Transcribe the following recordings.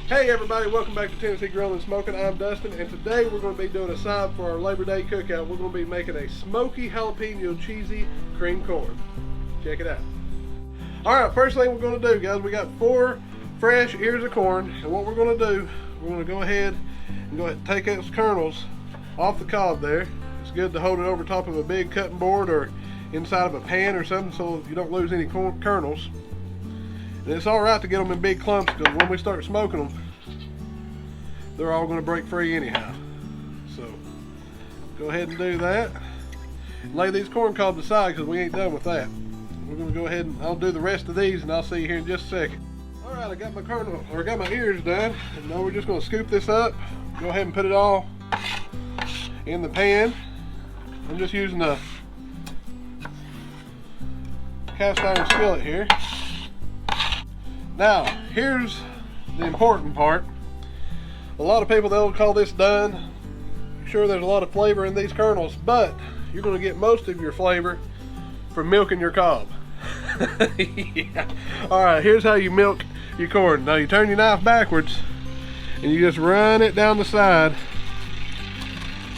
Hey everybody, welcome back to Tennessee Grilling and Smoking. I'm Dustin, and today we're going to be doing a side for our Labor Day cookout. We're going to be making a smoky jalapeno cheesy cream corn. Check it out. Alright, first thing we're going to do, guys, we got 4 fresh ears of corn, and what we're going to do, we're going to go ahead and take those kernels off the cob there. It's good to hold it over top of a big cutting board or inside of a pan or something so you don't lose any kernels. And it's alright to get them in big clumps because when we start smoking them, they're all going to break free anyhow. So go ahead and do that. Lay these corn cobs aside because we ain't done with that. We're going to go ahead and I'll do the rest of these and I'll see you here in just a second. Alright, I got my ears done, and now we're just going to scoop this up. Go ahead and put it all in the pan. I'm just using a cast iron skillet here. Now, here's the important part. A lot of people, they'll call this done. Sure, there's a lot of flavor in these kernels, but you're going to get most of your flavor from milking your cob. Yeah. Alright, here's how you milk your corn. Now you turn your knife backwards and you just run it down the side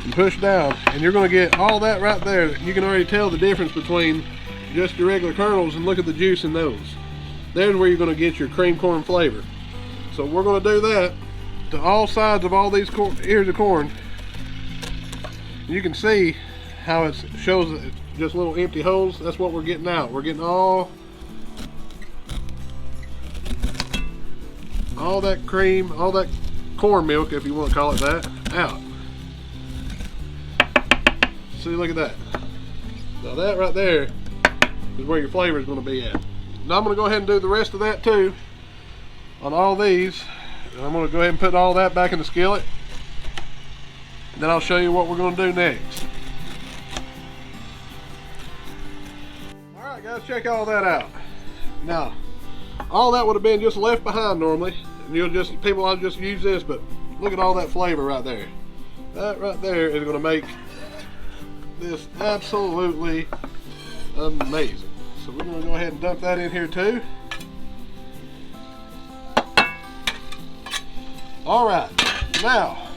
and push down, and you're going to get all that right there. You can already tell the difference between just your regular kernels, and look at the juice in those. There's where you're going to get your cream corn flavor. So we're going to do that to all sides of all these ears of corn. You can see how it shows that it's just little empty holes. That's what we're getting out. We're getting all that cream, all that corn milk, if you want to call it that, out. See, look at that. Now that right there is where your flavor is going to be at. Now I'm going to go ahead and do the rest of that too on all these. And I'm going to go ahead and put all that back in the skillet. And then I'll show you what we're going to do next. Alright guys, check all that out. Now, all that would have been just left behind normally. And people will just use this, but look at all that flavor right there. That right there is going to make this absolutely amazing. So we're going to go ahead and dump that in here too. Alright, now,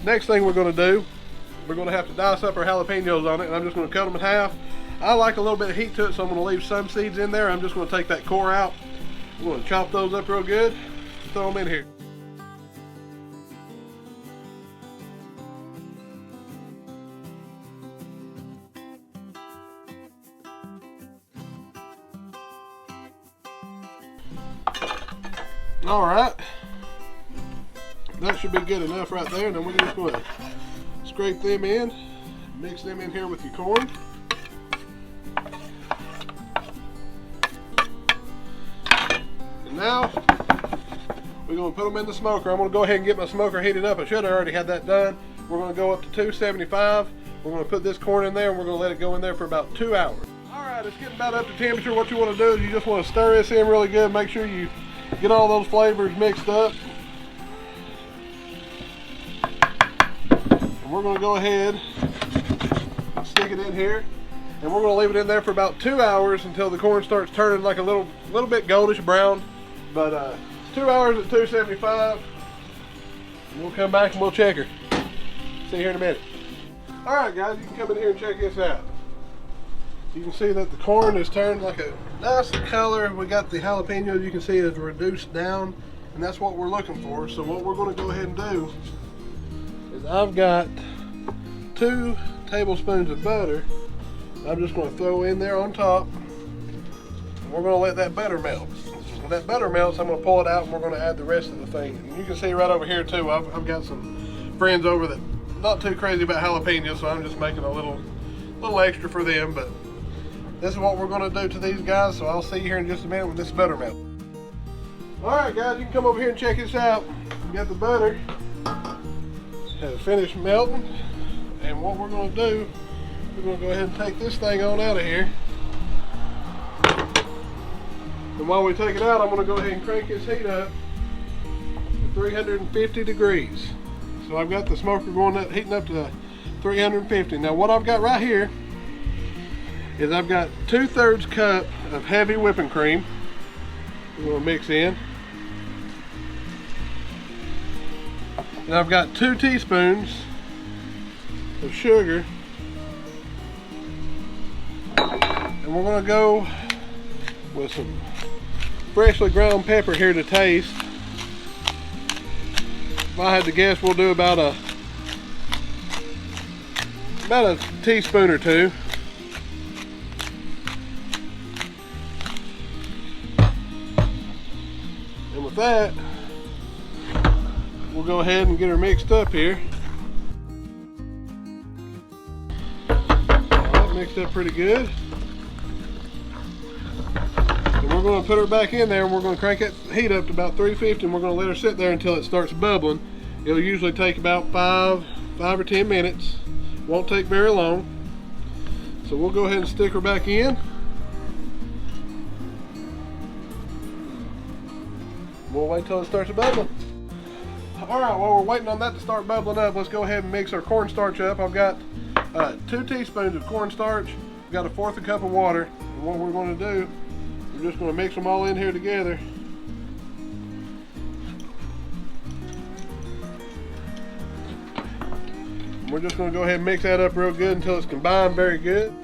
next thing we're going to do, we're going to have to dice up our jalapenos on it, and I'm just going to cut them in half. I like a little bit of heat to it, so I'm going to leave some seeds in there. I'm just going to take that core out. I'm going to chop those up real good, throw them in here. Alright, that should be good enough right there. Then we're just going to scrape them in, mix them in here with your corn. And now we're going to put them in the smoker. I'm going to go ahead and get my smoker heated up. I should have already had that done. We're going to go up to 275. We're going to put this corn in there and we're going to let it go in there for about 2 hours. Alright, it's getting about up to temperature. What you want to do is you just want to stir this in really good. Make sure you get all those flavors mixed up. And we're going to go ahead and stick it in here. And we're going to leave it in there for about 2 hours until the corn starts turning like a little bit goldish brown. But 2 hours at 275. And we'll come back and we'll check her. See you here in a minute. Alright guys, you can come in here and check this out. You can see that the corn has turned like a nice color. We got the jalapenos, you can see it's reduced down, and that's what we're looking for. So what we're going to go ahead and do is I've got 2 tablespoons of butter. I'm just going to throw in there on top, and we're going to let that butter melt. When that butter melts, I'm going to pull it out and we're going to add the rest of the thing. And you can see right over here too, I've got some friends over that not too crazy about jalapenos, so I'm just making a little extra for them. But this is what we're going to do to these guys, so I'll see you here in just a minute when this butter melts. Alright guys, you can come over here and check this out. We got the butter has finished melting, and what we're going to do, we're going to go ahead and take this thing on out of here. And while we take it out, I'm going to go ahead and crank this heat up to 350 degrees. So I've got the smoker going up, heating up to 350. Now what I've got right here is I've got 2/3 cup of heavy whipping cream. We're going to mix in. And I've got 2 teaspoons of sugar. And we're gonna go with some freshly ground pepper here to taste. If I had to guess, we'll do about a teaspoon or 2. And with that, we'll go ahead and get her mixed up here. All right, mixed up pretty good. And we're going to put her back in there, and we're going to crank that heat up to about 350, and we're going to let her sit there until it starts bubbling. It'll usually take about 5 or 10 minutes. Won't take very long. So we'll go ahead and stick her back in. We'll wait till it starts bubbling. Alright, while we're waiting on that to start bubbling up, let's go ahead and mix our cornstarch up. I've got 2 teaspoons of cornstarch, got 1/4 cup of water. And what we're going to do, we're just going to mix them all in here together. And we're just going to go ahead and mix that up real good until it's combined very good.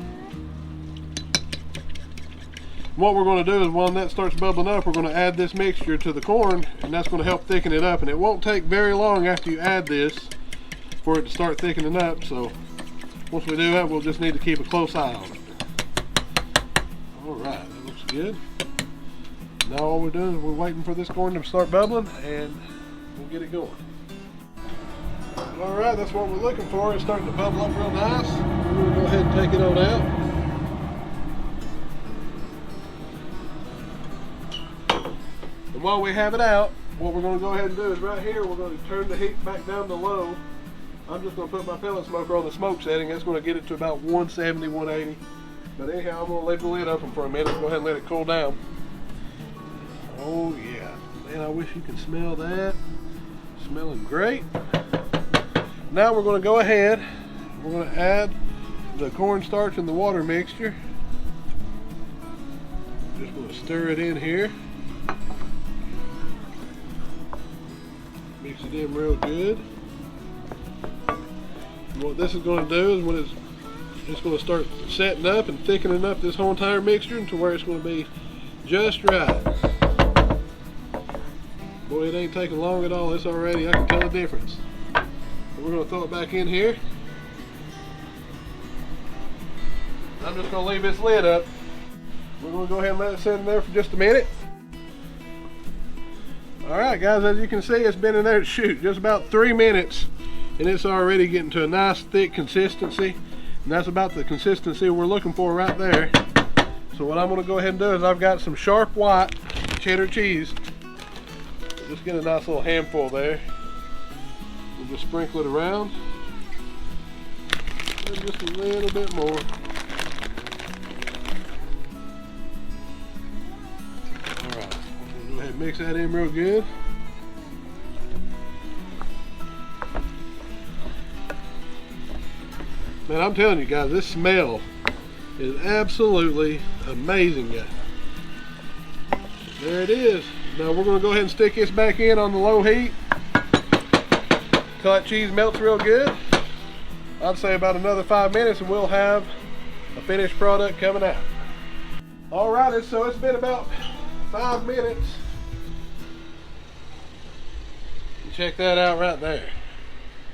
What we're going to do is when that starts bubbling up, we're going to add this mixture to the corn, and that's going to help thicken it up. And it won't take very long after you add this for it to start thickening up. So once we do that, we'll just need to keep a close eye on it. All right, that looks good. Now all we're doing is we're waiting for this corn to start bubbling, and we'll get it going. All right, that's what we're looking for. It's starting to bubble up real nice. We're going to go ahead and take it on out. And while we have it out, what we're going to go ahead and do is right here, we're going to turn the heat back down to low. I'm just going to put my pellet smoker on the smoke setting. That's going to get it to about 170, 180. But anyhow, I'm going to leave the lid open for a minute. Go ahead and let it cool down. Oh yeah, man, I wish you could smell that. Smelling great. Now we're going to go ahead, we're going to add the cornstarch and the water mixture. Just going to stir it in here. Mix it in real good. And what this is going to do is when it's going to start setting up and thickening up this whole entire mixture to where it's going to be just right. Boy, it ain't taking long at all. It's already, I can tell the difference. We're going to throw it back in here. I'm just going to leave this lid up. We're going to go ahead and let it sit in there for just a minute. Alright guys, as you can see, it's been in there just about 3 minutes, and it's already getting to a nice thick consistency, and that's about the consistency we're looking for right there. So what I'm going to go ahead and do is I've got some sharp white cheddar cheese. Just get a nice little handful there. We'll just sprinkle it around. And just a little bit more. Alright, we'll go ahead and mix that in real good. Man, I'm telling you guys, this smell is absolutely amazing, guys. There it is. Now we're going to go ahead and stick this back in on the low heat until that cheese melts real good. I'd say about another 5 minutes and we'll have a finished product coming out. Alrighty, so it's been about 5 minutes. And check that out right there.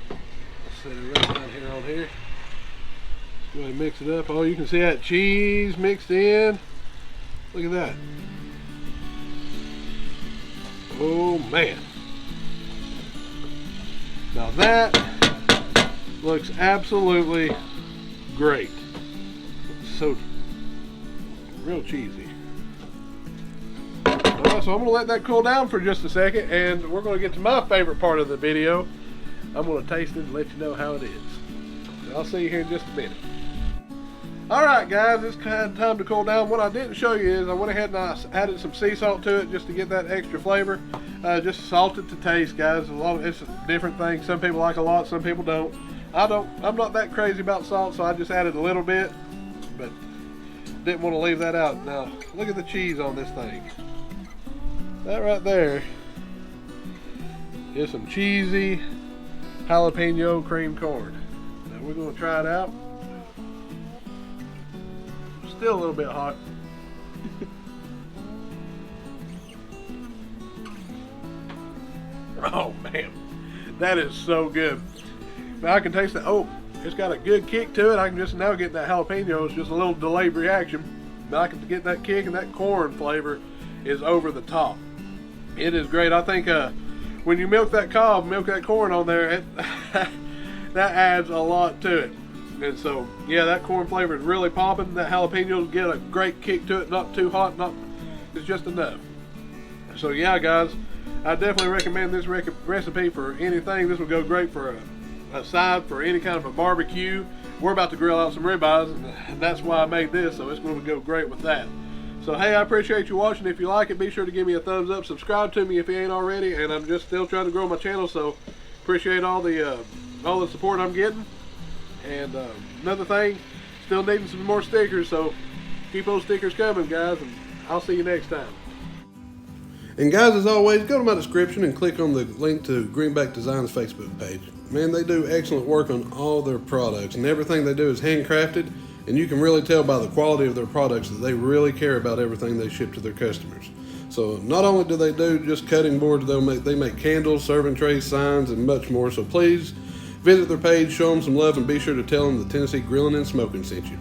Let's set it right down here on here. Go ahead and mix it up. Oh, you can see that cheese mixed in. Look at that. Oh man. Now that looks absolutely great. So real cheesy. Alright, so I'm going to let that cool down for just a second, and we're going to get to my favorite part of the video. I'm going to taste it and let you know how it is. So I'll see you here in just a minute. Alright guys, it's kind of time to cool down. What I didn't show you is I went ahead and I added some sea salt to it just to get that extra flavor. Just salt it to taste, guys. It's a different thing. Some people like a lot, some people don't. I'm not that crazy about salt, so I just added a little bit, but didn't want to leave that out. Now, look at the cheese on this thing. That right there is some cheesy Jalapeño Cream Corn. Now we're going to try it out. Still a little bit hot. Oh man, that is so good. Now I can taste that. Oh, it's got a good kick to it. I can just now get that jalapeno. It's just a little delayed reaction. Now I can get that kick, and that corn flavor is over the top. It is great. I think when you milk that cob, milk that corn on there, that adds a lot to it. And so, yeah, that corn flavor is really popping. That jalapenos get a great kick to it. Not too hot. It's just enough. So yeah, guys, I definitely recommend this recipe for anything. This will go great for a side for any kind of a barbecue. We're about to grill out some ribeyes, and that's why I made this, so it's going to go great with that. So hey, I appreciate you watching. If you like it, be sure to give me a thumbs up. Subscribe to me if you ain't already, and I'm just still trying to grow my channel, so appreciate all the support I'm getting. And another thing, still needing some more stickers, so keep those stickers coming, guys, and I'll see you next time. And guys, as always, go to my description and click on the link to Greenback Designs Facebook page. Man, they do excellent work on all their products, and everything they do is handcrafted, and you can really tell by the quality of their products that they really care about everything they ship to their customers. So not only do they do just cutting boards, they make candles, serving trays, signs, and much more. So please visit their page, show them some love, and be sure to tell them the Tennessee Grilling and Smoking sent you.